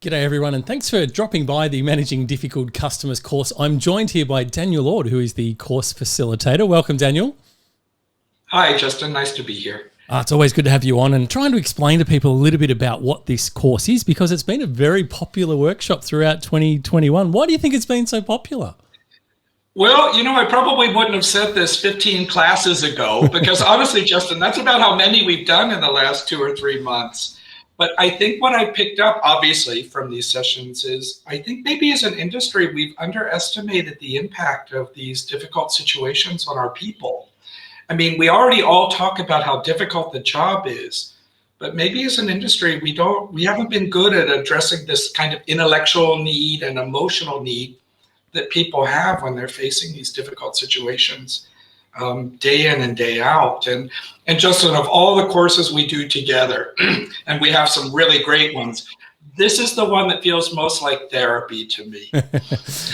G'day everyone, and thanks for dropping by the Managing Difficult Customers course. I'm joined here by Daniel Ord, who is the course facilitator. Welcome, Daniel. Hi, Justin. Nice to be here. It's always good to have you on and trying to explain to people a little bit about what this course is, because it's been a very popular workshop throughout 2021. Why do you think it's been so popular? Well, I probably wouldn't have said this 15 classes ago because honestly, Justin, that's about how many we've done in the last 2 or 3 months. But I think what I picked up, obviously, from these sessions is I think maybe as an industry, we've underestimated the impact of these difficult situations on our people. I mean, we already all talk about how difficult the job is, but maybe as an industry, we haven't been good at addressing this kind of intellectual need and emotional need that people have when they're facing these difficult situations. Day in and day out. And Justin, of all the courses we do together, and we have some really great ones, this is the one that feels most like therapy to me.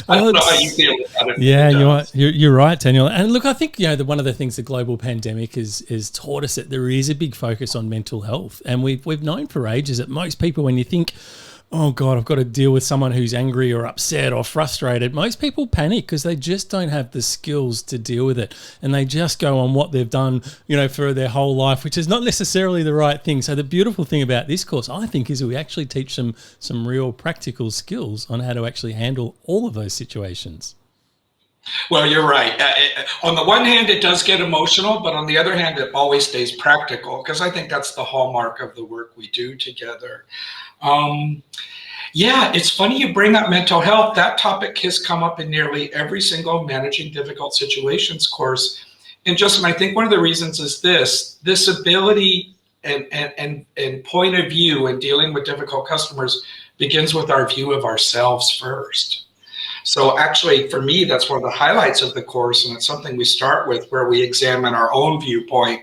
I don't know how you feel about it. Yeah, you're right, Daniel. And look, I think one of the things the global pandemic has taught us that there is a big focus on mental health, and we've known for ages that most people, when you think, oh God, I've got to deal with someone who's angry or upset or frustrated, most people panic because they just don't have the skills to deal with it. And they just go on what they've done, for their whole life, which is not necessarily the right thing. So the beautiful thing about this course, I think, is that we actually teach them some real practical skills on how to actually handle all of those situations. Well, you're right. On the one hand, it does get emotional, but on the other hand, it always stays practical, because I think that's the hallmark of the work we do together. Yeah, it's funny you bring up mental health. That topic has come up in nearly every single Managing Difficult Situations course. And Justin, I think one of the reasons is this ability and point of view in dealing with difficult customers begins with our view of ourselves first. So actually, for me, that's one of the highlights of the course, and it's something we start with where we examine our own viewpoint.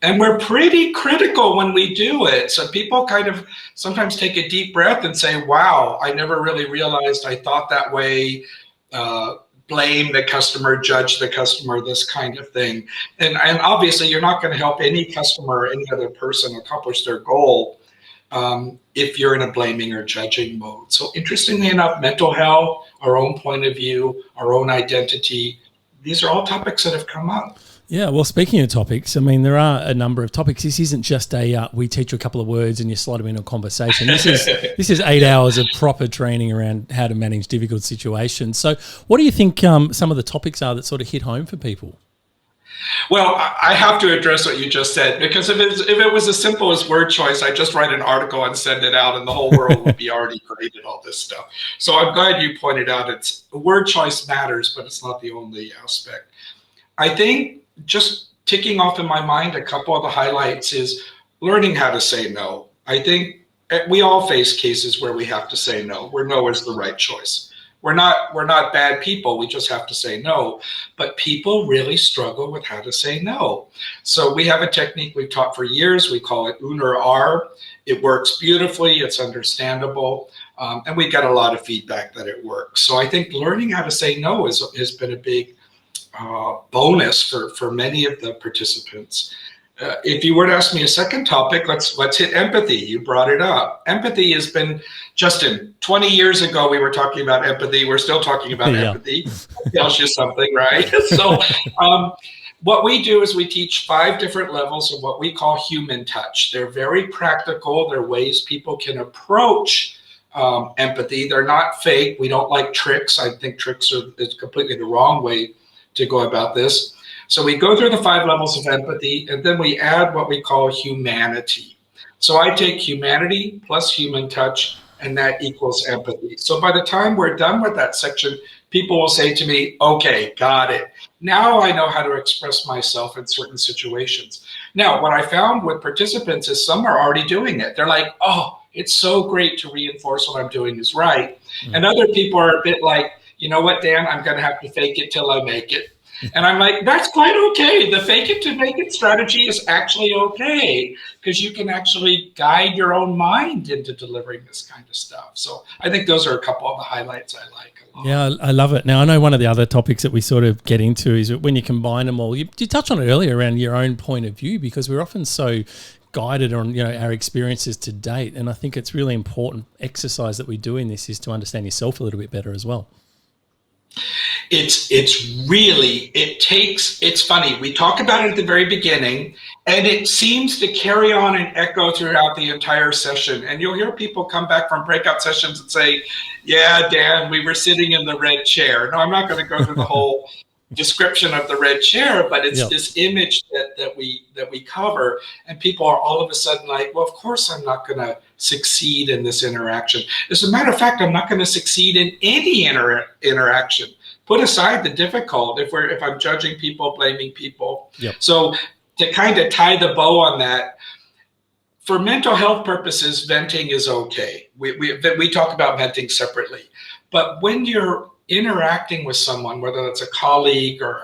And we're pretty critical when we do it. So people kind of sometimes take a deep breath and say, wow, I never really realized I thought that way, blame the customer, judge the customer, this kind of thing. And obviously, you're not going to help any customer or any other person accomplish their goal if you're in a blaming or judging mode. So interestingly enough, mental health, our own point of view, our own identity, these are all topics that have come up. Yeah, well, speaking of topics, I mean, there are a number of topics. This isn't just we teach you a couple of words and you slot them in a conversation. This is 8 hours of proper training around how to manage difficult situations. So what do you think some of the topics are that sort of hit home for people? Well, I have to address what you just said, because if it was as simple as word choice, I'd just write an article and send it out and the whole world would be already created all this stuff. So I'm glad you pointed out word choice matters, but it's not the only aspect. I think just ticking off in my mind a couple of the highlights is learning how to say no. I think we all face cases where we have to say no, where no is the right choice. We're not bad people. We just have to say no. But people really struggle with how to say no. So we have a technique we've taught for years. We call it UN or R. It works beautifully. It's understandable. And we get a lot of feedback that it works. So I think learning how to say no has been a big bonus for many of the participants. If you were to ask me a second topic, let's hit empathy. You brought it up. Empathy has been, Justin, 20 years ago we were talking about empathy. We're still talking about empathy. That tells you something, right? So what we do is we teach 5 different levels of what we call human touch. They're very practical. They're ways people can approach empathy. They're not fake. We don't like tricks. I think tricks is completely the wrong way to go about this. So we go through the 5 levels of empathy, and then we add what we call humanity. So I take humanity plus human touch, and that equals empathy. So by the time we're done with that section, people will say to me, okay, got it. Now I know how to express myself in certain situations. Now, what I found with participants is some are already doing it. They're like, oh, it's so great to reinforce what I'm doing is right. And other people are a bit like, you know what, Dan, I'm going to have to fake it till I make it. And I'm like, that's quite okay. The fake it to make it strategy is actually okay, because you can actually guide your own mind into delivering this kind of stuff. So I think those are a couple of the highlights I like a lot. Yeah, I love it. Now, I know one of the other topics that we sort of get into is when you combine them all, you touched on it earlier around your own point of view, because we're often so guided on, you know, our experiences to date. And I think it's really important exercise that we do in this is to understand yourself a little bit better as well. It's funny. We talk about it at the very beginning, and it seems to carry on and echo throughout the entire session. And you'll hear people come back from breakout sessions and say, yeah, Dan, we were sitting in the red chair. No, I'm not going to go through the whole description of the red chair, but it's this image that we cover, and people are all of a sudden like, well, of course I'm not going to succeed in this interaction. As a matter of fact, I'm not going to succeed in any interaction. Put aside the difficult, if I'm judging people, blaming people. Yep. So to kind of tie the bow on that, for mental health purposes, venting is okay. We talk about venting separately, but when you're interacting with someone, whether it's a colleague or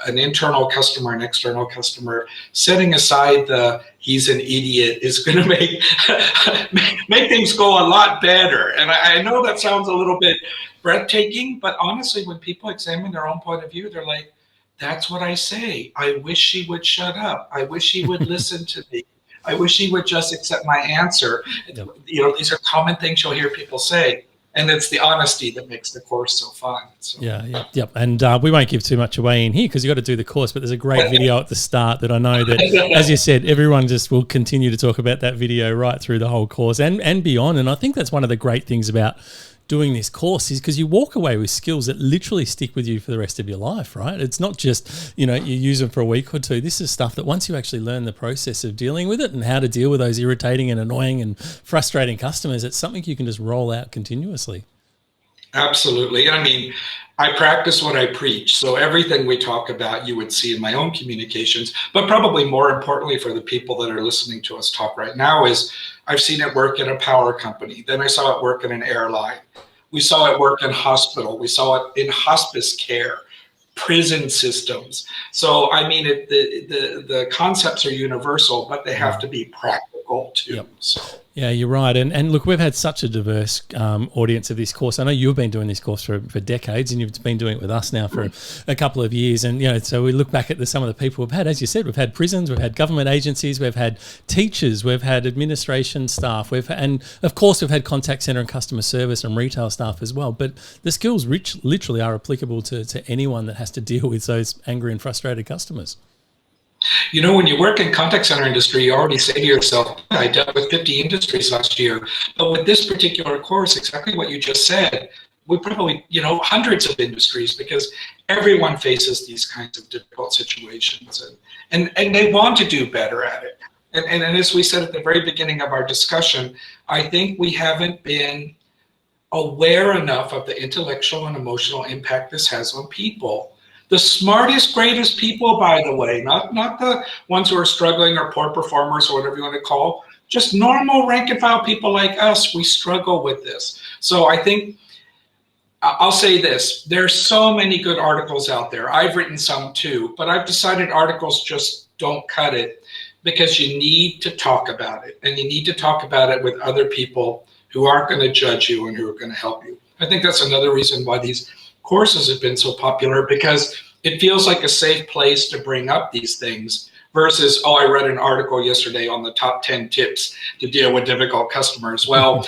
an internal customer, an external customer, setting aside the he's an idiot is going to make things go a lot better. And I know that sounds a little bit breathtaking, but honestly, when people examine their own point of view, they're like, that's what I say. I wish he would shut up. I wish he would listen to me. I wish he would just accept my answer. Yep. You know, these are common things you'll hear people say. And it's the honesty that makes the course so fun. So. Yep. And we won't give too much away in here because you've got to do the course, but there's a great video at the start that I know that, as you said, everyone just will continue to talk about that video right through the whole course and beyond. And I think that's one of the great things about doing this course is because you walk away with skills that literally stick with you for the rest of your life, right? It's not just, you know, you use them for a week or two. This is stuff that once you actually learn the process of dealing with it and how to deal with those irritating and annoying and frustrating customers, it's something you can just roll out continuously. Absolutely. I mean, I practice what I preach. So everything we talk about, you would see in my own communications, but probably more importantly for the people that are listening to us talk right now is I've seen it work in a power company. Then I saw it work in an airline. We saw it work in hospital. We saw it in hospice care, prison systems. So, I mean, the concepts are universal, but they have to be practical too. Yep. So. Yeah, you're right. And look, we've had such a diverse audience of this course. I know you've been doing this course for decades and you've been doing it with us now for a couple of years. And, you know, so we look back at some of the people we've had. As you said, we've had prisons, we've had government agencies, we've had teachers, we've had administration staff, and of course we've had contact center and customer service and retail staff as well. But the skills literally are applicable to anyone that has to deal with those angry and frustrated customers. You know, when you work in contact center industry, you already say to yourself, I dealt with 50 industries last year. But with this particular course, exactly what you just said, we probably, you know, hundreds of industries because everyone faces these kinds of difficult situations and they want to do better at it. And as we said at the very beginning of our discussion, I think we haven't been aware enough of the intellectual and emotional impact this has on people. The smartest, greatest people, by the way, not the ones who are struggling or poor performers or whatever you want to call, just normal rank and file people like us, we struggle with this. So I think, I'll say this, there's so many good articles out there. I've written some too, but I've decided articles just don't cut it because you need to talk about it. And you need to talk about it with other people who aren't going to judge you and who are going to help you. I think that's another reason why these courses have been so popular because it feels like a safe place to bring up these things versus, oh, I read an article yesterday on the top 10 tips to deal with difficult customers. Well,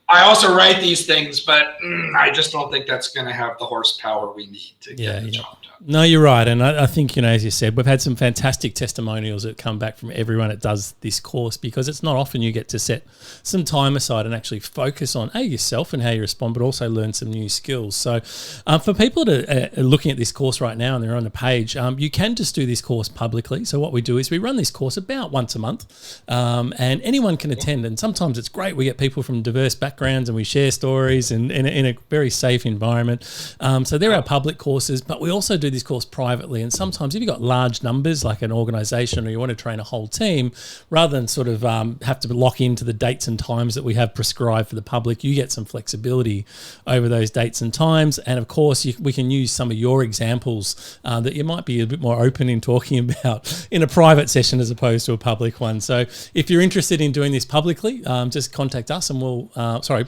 I also write these things, but I just don't think that's going to have the horsepower we need to get the job done. No, you're right. And I think, you know, as you said, we've had some fantastic testimonials that come back from everyone that does this course because it's not often you get to set some time aside and actually focus on yourself and how you respond, but also learn some new skills. So for people that are looking at this course right now and they're on the page, you can just do this course publicly. So what we do is we run this course about once a month and anyone can attend. And sometimes it's great. We get people from diverse backgrounds and we share stories and in a very safe environment. So there are public courses, but we also do this course privately. And sometimes if you've got large numbers like an organization or you want to train a whole team, rather than sort of have to lock into the dates and times that we have prescribed for the public, you get some flexibility over those dates and times. And of course, we can use some of your examples that you might be a bit more open in talking about in a private session as opposed to a public one. So if you're interested in doing this publicly, just contact us and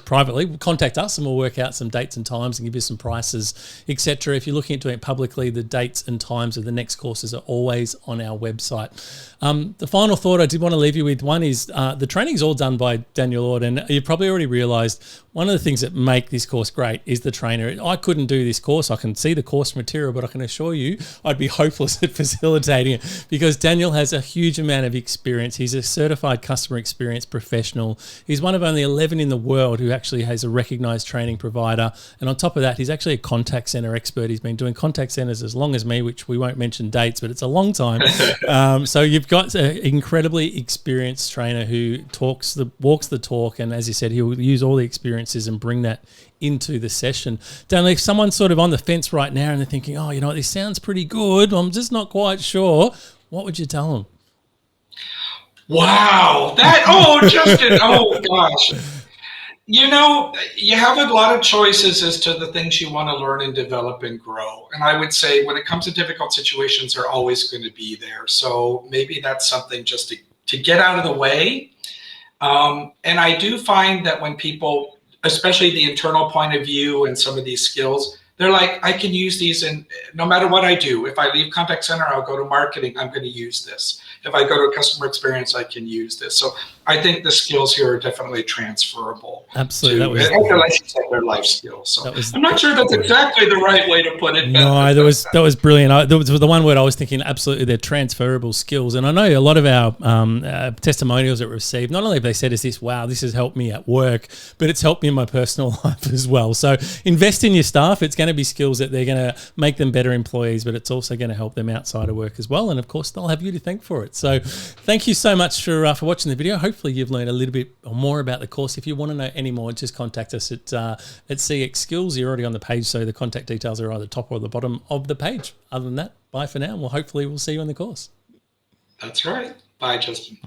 privately, contact us and we'll work out some dates and times and give you some prices, etc. If you're looking at doing it publicly, the dates and times of the next courses are always on our website. The final thought I did want to leave you with, one is the training is all done by Daniel Ord, and you probably already realised one of the things that make this course great is the trainer. I couldn't do this course. I can see the course material, but I can assure you I'd be hopeless at facilitating it because Daniel has a huge amount of experience. He's a certified customer experience professional. He's one of only 11 in the world who actually has a recognised training provider. And on top of that, he's actually a contact centre expert. He's been doing contact centres as long as me, which we won't mention dates, but it's a long time. So you've got an incredibly experienced trainer who walks the talk. And as you said, he'll use all the experiences and bring that into the session. Daniel, if someone's sort of on the fence right now and they're thinking, oh, this sounds pretty good, I'm just not quite sure, what would you tell them? Wow. Justin, oh gosh. You have a lot of choices as to the things you want to learn and develop and grow. And I would say when it comes to difficult situations, they're always going to be there. So maybe that's something just to get out of the way. And I do find that when people, especially the internal point of view and some of these skills, they're like, I can use these in no matter what I do. If I leave contact center, I'll go to marketing, I'm going to use this. If I go to customer experience, I can use this. So I think the skills here are definitely transferable. Absolutely. They're life skills. So I'm not sure that's exactly the right way to put it. No, that was brilliant. That was the one word I was thinking, absolutely, they're transferable skills. And I know a lot of our testimonials that we received, not only have they said, wow, this has helped me at work, but it's helped me in my personal life as well. So invest in your staff. It's going to be skills that they're going to make them better employees, but it's also going to help them outside of work as well. And of course, they'll have you to thank for it. So thank you so much for watching the video. Hopefully you've learned a little bit more about the course. If you want to know any more, just contact us at CX Skills. You're already on the page, so the contact details are either top or the bottom of the page. Other than that, bye for now. Well, hopefully we'll see you in the course. That's right. Bye, Justin.